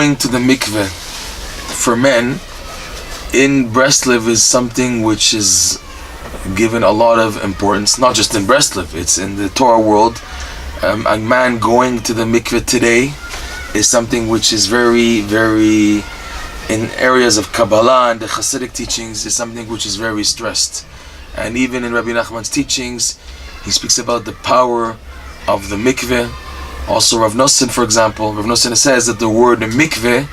going to the mikveh for men in Breslov is something which is given a lot of importance, not just in Breslov, it's in the Torah world. A man going to the mikveh today is something which is very, very, in areas of Kabbalah and the Hasidic teachings, is something which is very stressed. And even in Rabbi Nachman's teachings, he speaks about the power of the mikveh. Also Rav Nosson, for example, Rav Nosson says that the word mikveh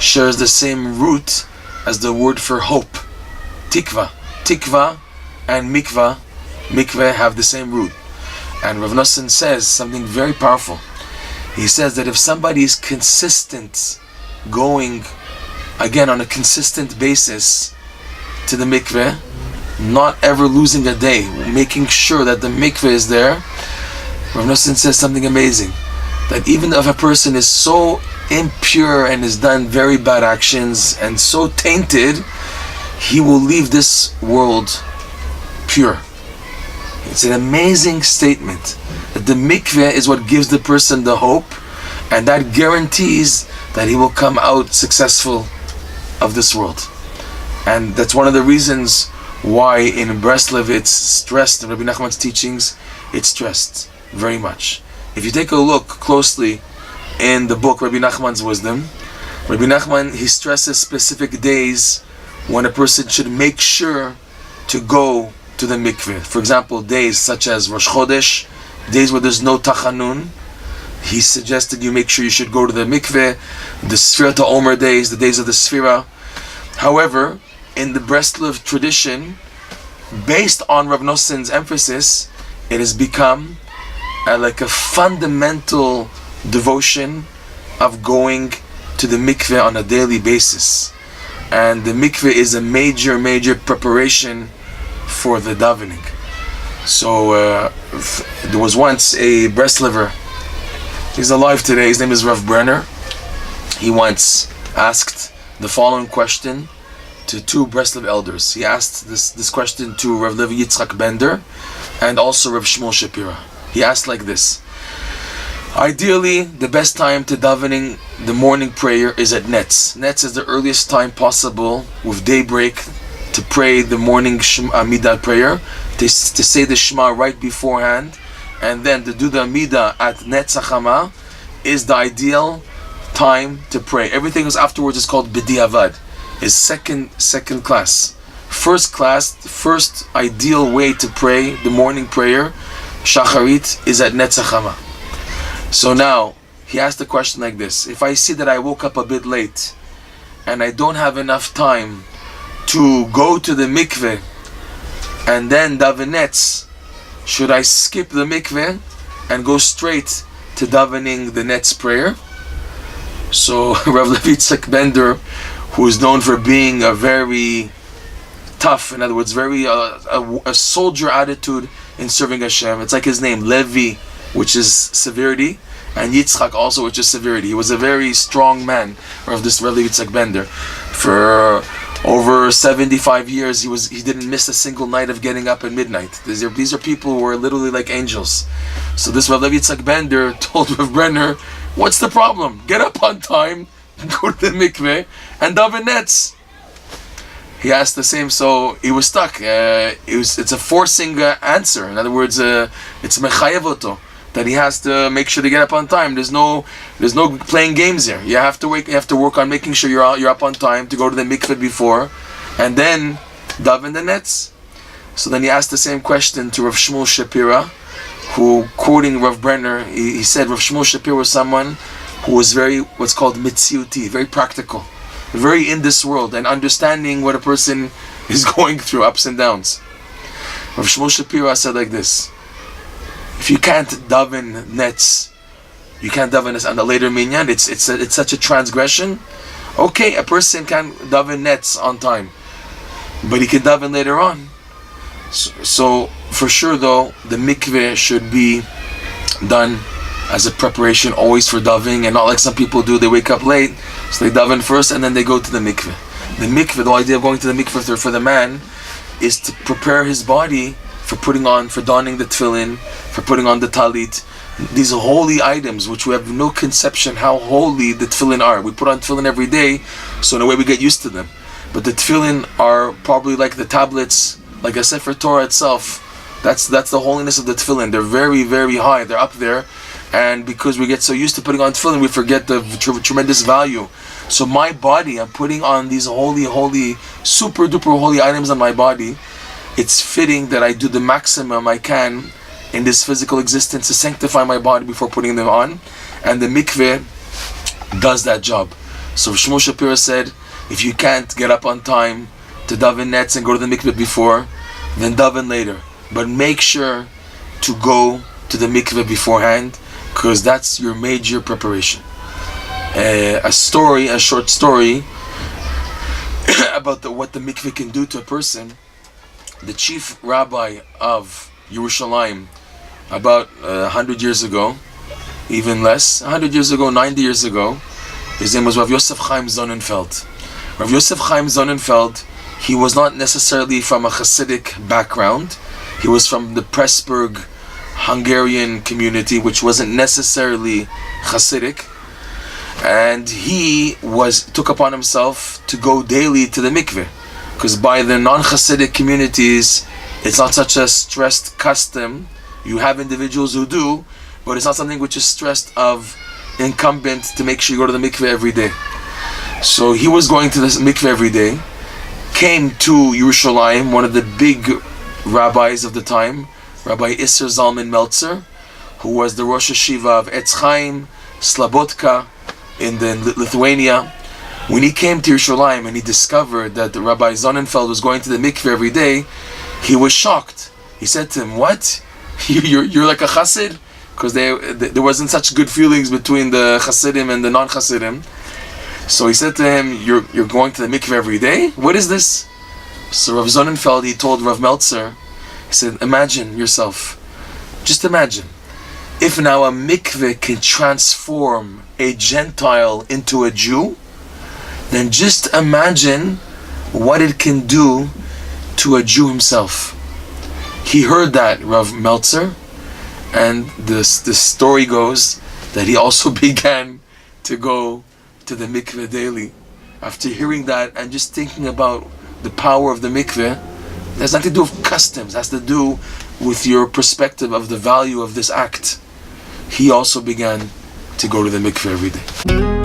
shares the same root as the word for hope, tikva. Tikva and mikvah have the same root. And Rav Nosson says something very powerful. He says that if somebody is consistent, going again on a consistent basis to the mikveh, not ever losing a day, making sure that the mikveh is there, Rav Nosson says something amazing, that even if a person is so impure and has done very bad actions and so tainted, he will leave this world pure. It's an amazing statement that the mikveh is what gives the person the hope, and that guarantees that he will come out successful of this world. And that's one of the reasons why in Breslov it's stressed, in Rabbi Nachman's teachings it's stressed very much. If you take a look closely in the book Rabbi Nachman's Wisdom, Rabbi Nachman, he stresses specific days when a person should make sure to go to the mikveh. For example, days such as Rosh Chodesh, days where there's no tachanun, he suggested you make sure you should go to the mikveh. The Sfira to Omer days, the days of the Sfira. However, in the Breslov tradition, based on Rav Nosson's emphasis, it has become like a fundamental devotion of going to the mikveh on a daily basis. And the mikveh is a major preparation for the davening. So there was once a Breslover, he's alive today, his name is Rav Brenner. He once asked the following question to two Breslov elders. He asked this question to Rav Levi Yitzchak Bender and also Rav Shmuel Shapira. He asked like this: ideally, the best time to davening the morning prayer is at Netz. Netz is the earliest time possible with daybreak to pray the morning Amidah prayer, to say the Shema right beforehand, and then to do the Amidah at Netz HaChama is the ideal time to pray. Everything else afterwards is called B'diavad, is second class. First class, the first ideal way to pray the morning prayer, Shacharit, is at Netz HaChama. So now, he asked the question like this: if I see that I woke up a bit late and I don't have enough time to go to the mikveh and then daven Netz, should I skip the mikveh and go straight to davening the Netz prayer? So Rav Levi Yitzchak Bender, who is known for being a very tough, in other words, very a soldier attitude in serving Hashem. It's like his name, Levi, which is severity, and Yitzchak also, which is severity. He was a very strong man, of this Rav Levi Yitzchak Bender. For over 75 years, he didn't miss a single night of getting up at midnight. These are people who are literally like angels. So this Rav Levi Yitzchak Bender told Rav Brenner, what's the problem? Get up on time, go to the mikveh, and daven Netz. He asked the same, so he was stuck. It's a forcing answer. In other words, it's mechayev oto, that he has to make sure to get up on time. There's no playing games here. You have to work on making sure you're up on time to go to the mikveh before, and then daven the Netz. So then he asked the same question to Rav Shmuel Shapira, who, quoting Rav Brenner, he said Rav Shmuel Shapira was someone who was very, what's called mitziuti, very practical, very in this world, and understanding what a person is going through, ups and downs. Rav Shmuel Shapira said like this: if you can't daven Netz, you can't daven on the later minyan, it's such a transgression. Okay, a person can daven Netz on time, but he can daven later on. So for sure though, the mikveh should be done as a preparation always for davening, and not like some people do. They wake up late, so they daven first and then they go to the mikveh. The mikveh, the idea of going to the mikveh for the man is to prepare his body for donning the tefillin, for putting on the talit, these holy items, which we have no conception how holy the tefillin are. We put on tefillin every day, so in a way we get used to them. But the tefillin are probably like the tablets, like a Sefer Torah itself. That's the holiness of the tefillin. They're very, very high. They're up there. And because we get so used to putting on tefillin, we forget the tremendous value. So my body, I'm putting on these holy, super duper holy items on my body. It's fitting that I do the maximum I can in this physical existence to sanctify my body before putting them on. And the mikveh does that job. So Shmuel Shapira said, if you can't get up on time to daven nets and go to the mikveh before, then daven later. But make sure to go to the mikveh beforehand, because that's your major preparation. A short story about what the mikveh can do to a person. The chief rabbi of Yerushalayim, about 100 years ago, even less, 100 years ago, 90 years ago, his name was Rav Yosef Chaim Sonnenfeld. Rav Yosef Chaim Sonnenfeld, he was not necessarily from a Hasidic background. He was from the Pressburg Hungarian community, which wasn't necessarily Hasidic. And he took upon himself to go daily to the mikveh, because by the non-Hasidic communities, it's not such a stressed custom. You have individuals who do, but it's not something which is stressed of incumbent to make sure you go to the mikveh every day. So he was going to the mikveh every day, came to Yerushalayim, one of the big rabbis of the time, Rabbi Isser Zalman Meltzer, who was the Rosh Hashiva of Etz Chaim, Slabotka, in Lithuania. When he came to Yerushalayim and he discovered that the Rabbi Sonnenfeld was going to the mikveh every day, he was shocked. He said to him, "What? You're like a chassid?" Because there wasn't such good feelings between the chassidim and the non-chassidim. So he said to him, "You're going to the mikveh every day? What is this?" So Rav Sonnenfeld, he told Rav Meltzer, he said, "Imagine yourself. Just imagine. If now a mikveh can transform a Gentile into a Jew, then just imagine what it can do to a Jew himself." He heard that, Rav Meltzer, and the story goes that he also began to go to the mikveh daily. After hearing that and just thinking about the power of the mikveh, it has nothing to do with customs, it has to do with your perspective of the value of this act. He also began to go to the mikveh every day.